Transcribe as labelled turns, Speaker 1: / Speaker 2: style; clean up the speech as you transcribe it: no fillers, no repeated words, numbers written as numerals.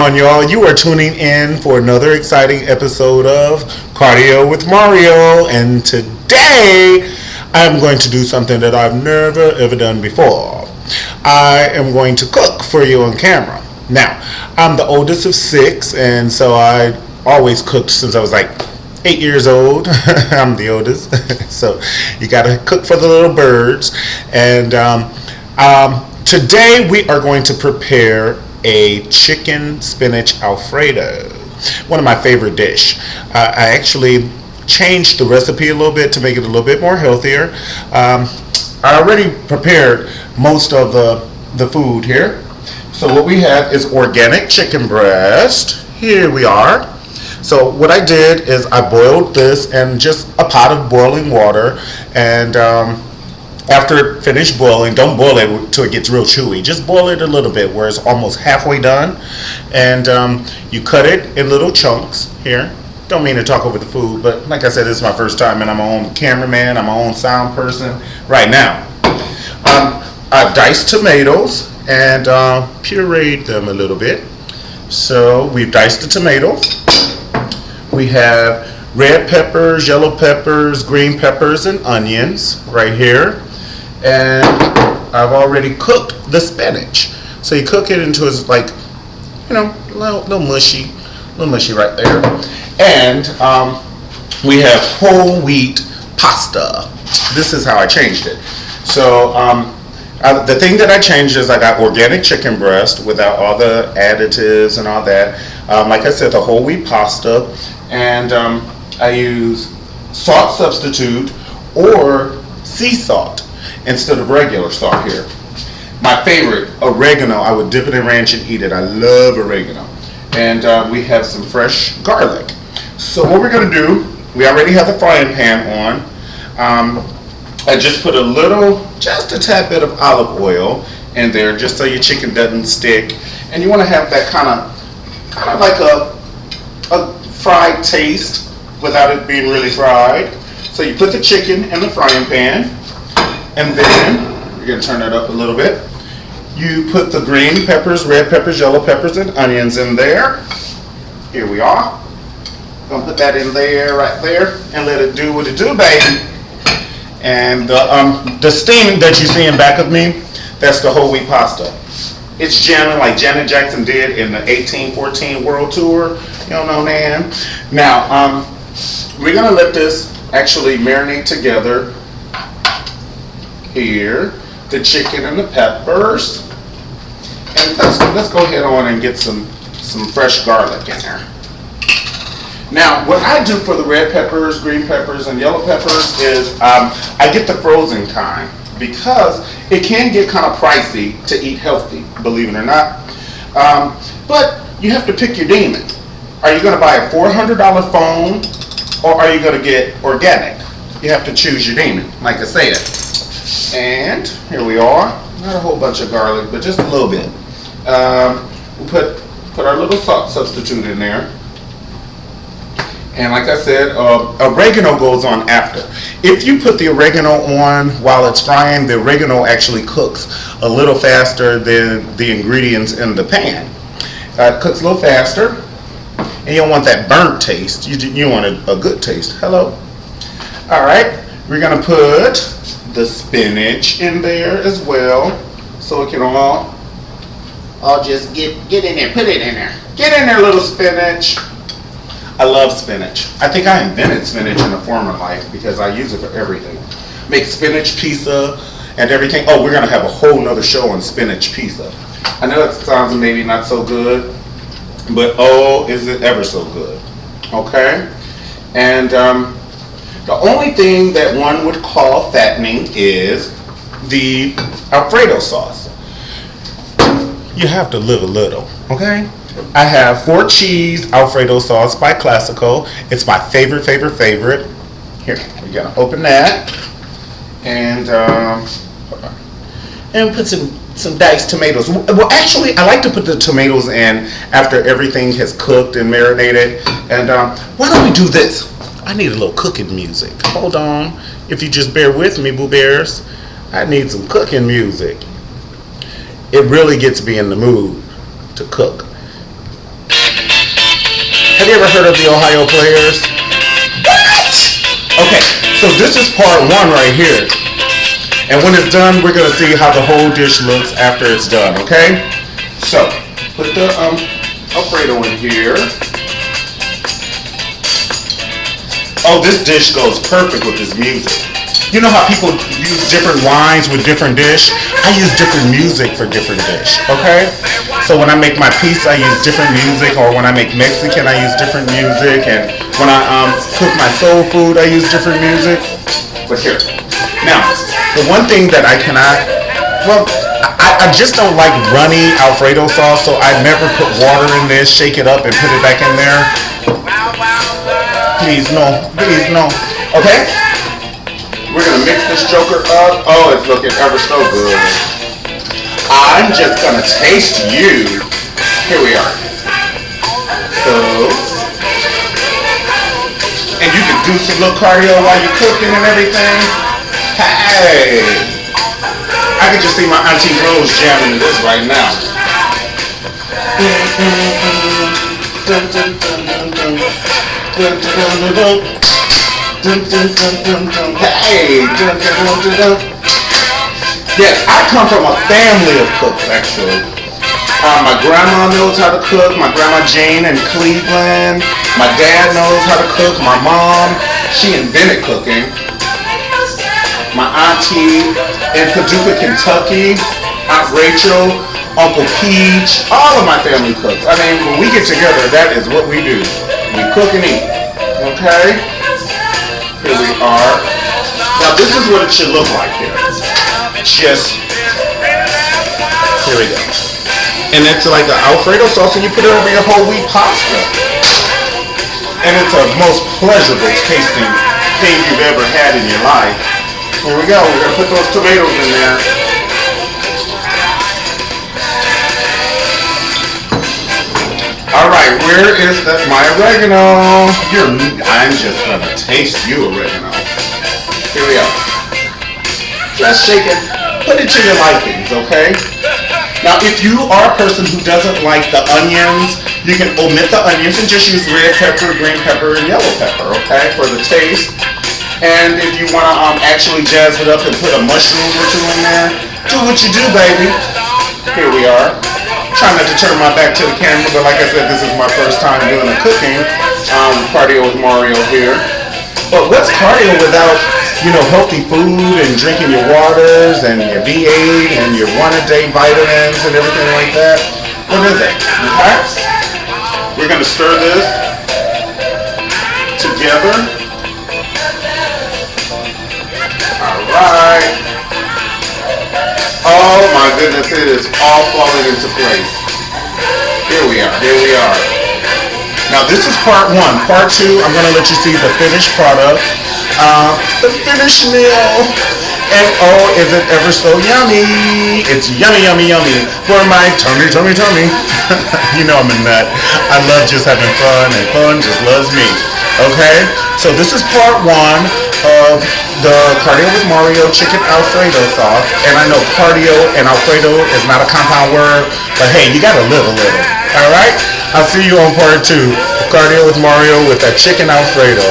Speaker 1: on, y'all? You are tuning in for another exciting episode of Cardio with Mario, and today I'm going to do something that I've never ever done before. I am going to cook for you on camera. Now, I'm the oldest of six, and so I always cooked since I was like 8 years old. I'm the oldest, so you gotta cook for the little birds. And today we are going to prepare a chicken spinach Alfredo, one of my favorite dish. I actually changed the recipe a little bit to make it a little bit more healthier. I already prepared most of the food here. So what we have is organic chicken breast. Here we are. So what I did is I boiled this in just a pot of boiling water, and after it finished boiling, don't boil it until it gets real chewy. Just boil it a little bit where it's almost halfway done, and you cut it in little chunks here. Don't mean to talk over the food, but like I said, this is my first time, and I'm my own cameraman, I'm my own sound person right now. I've diced tomatoes and pureed them a little bit. So we've diced the tomatoes. We have red peppers, yellow peppers, green peppers, and onions right here. And I've already cooked the spinach. So you cook it until it's like, you know, a little mushy right there. And we have whole wheat pasta. This is how I changed it. So the thing that I changed is I got organic chicken breast without all the additives and all that. Like I said, the whole wheat pasta. And I use salt substitute or sea salt instead of regular salt here. My favorite, oregano. I would dip it in ranch and eat it. I love oregano. And we have some fresh garlic. So what we're going to do, we already have the frying pan on. I just put just a tad bit of olive oil in there just so your chicken doesn't stick. And you want to have that kind of like a fried taste without it being really fried. So you put the chicken in the frying pan, and then you're going to turn it up a little bit. You put the green peppers, red peppers, yellow peppers, and onions in there. Here we are. Gonna put that in there, right there, and let it do what it do, baby. And the steam that you see in back of me, that's the whole wheat pasta. It's jamming like Janet Jackson did in the 1814 World Tour. You don't know, Nan. Now, we're gonna let this actually marinate together. Here, the chicken and the peppers. And let's go ahead on and get some fresh garlic in there. Now, what I do for the red peppers, green peppers, and yellow peppers is I get the frozen kind because it can get kind of pricey to eat healthy, believe it or not. But you have to pick your demon. Are you going to buy a $400 phone, or are you going to get organic? You have to choose your demon, like I said. And here we are. Not a whole bunch of garlic, but just a little bit. We'll put our little salt substitute in there. And like I said, oregano goes on after. If you put the oregano on while it's frying, the oregano actually cooks a little faster than the ingredients in the pan. It cooks a little faster, and you don't want that burnt taste. You want a good taste. Hello. All right, we're gonna put the spinach in there as well, so it can all just get in there. Put it in there. Get in there, little spinach. I love spinach. I think I invented spinach in a former life because I use it for everything. Make spinach pizza and everything. Oh, we're gonna have a whole nother show on spinach pizza. I know it sounds maybe not so good, but oh, is it ever so good. Okay? And the only thing that one would call fattening is the Alfredo sauce. You have to live a little, okay? I have 4 cheese Alfredo sauce by Classico. It's my favorite. Here, we're gonna open that, and put some diced tomatoes. Well, actually, I like to put the tomatoes in after everything has cooked and marinated. And why don't we do this? I need a little cooking music. Hold on. If you just bear with me, Boo Bears, I need some cooking music. It really gets me in the mood to cook. ever heard of the Ohio Players? What? Okay, so this is part one right here. And when it's done, we're gonna see how the whole dish looks after it's done, okay? So, put the Alfredo in here. Oh, this dish goes perfect with this music. You know how people use different wines with different dish? I use different music for different dish, okay? So when I make my pizza, I use different music, or when I make Mexican, I use different music, and when I cook my soul food, I use different music. But here, now, the one thing that I cannot, well, I just don't like runny Alfredo sauce, so I never put water in this, shake it up, and put it back in there. Please no, okay? We're gonna mix this joker up. Oh, it's looking ever so good. I'm just gonna taste you. Here we are. So, and you can do some little cardio while you're cooking and everything. Hey, I can just see my Auntie Rose jamming to this right now. Hey! Yes, I come from a family of cooks, actually. My grandma knows how to cook. My grandma Jane in Cleveland. My dad knows how to cook. My mom, she invented cooking. My auntie in Paducah, Kentucky. Aunt Rachel, Uncle Peach. All of my family cooks. I mean, when we get together, that is what we do. We cook and eat. Okay? Here we are. Now this is what it should look like here. Just, here we go. And it's like an Alfredo sauce, and you put it over your whole wheat pasta. And it's a most pleasurable tasting thing you've ever had in your life. Here we go. We're gonna put those tomatoes in there. All right, where is my oregano? I'm just gonna taste you, oregano. Here we go. Just shake it. Put it to your likings, okay? Now, if you are a person who doesn't like the onions, you can omit the onions and just use red pepper, green pepper, and yellow pepper, okay, for the taste. And if you wanna actually jazz it up and put a mushroom or two in there, do what you do, baby. Here we are. Try not to turn my back to the camera, but like I said, this is my first time doing a cooking cardio with Mario here. But what's cardio without, healthy food and drinking your waters and your V8 and your one-a-day vitamins and everything like that? What is it? Okay? We're gonna stir this together. All right. Oh my goodness, it is all falling into place. Here we are. Now this is part one. Part two, I'm gonna let you see the finished product. The finished meal. And oh, is it ever so yummy? It's yummy, yummy, yummy for my tummy. You know I'm a nut. I love just having fun, and fun just loves me. Okay? So this is part one of the Cardio with Mario Chicken Alfredo sauce. And I know cardio and Alfredo is not a compound word, but hey, you gotta live a little. Alright? I'll see you on part two of Cardio with Mario with that Chicken Alfredo.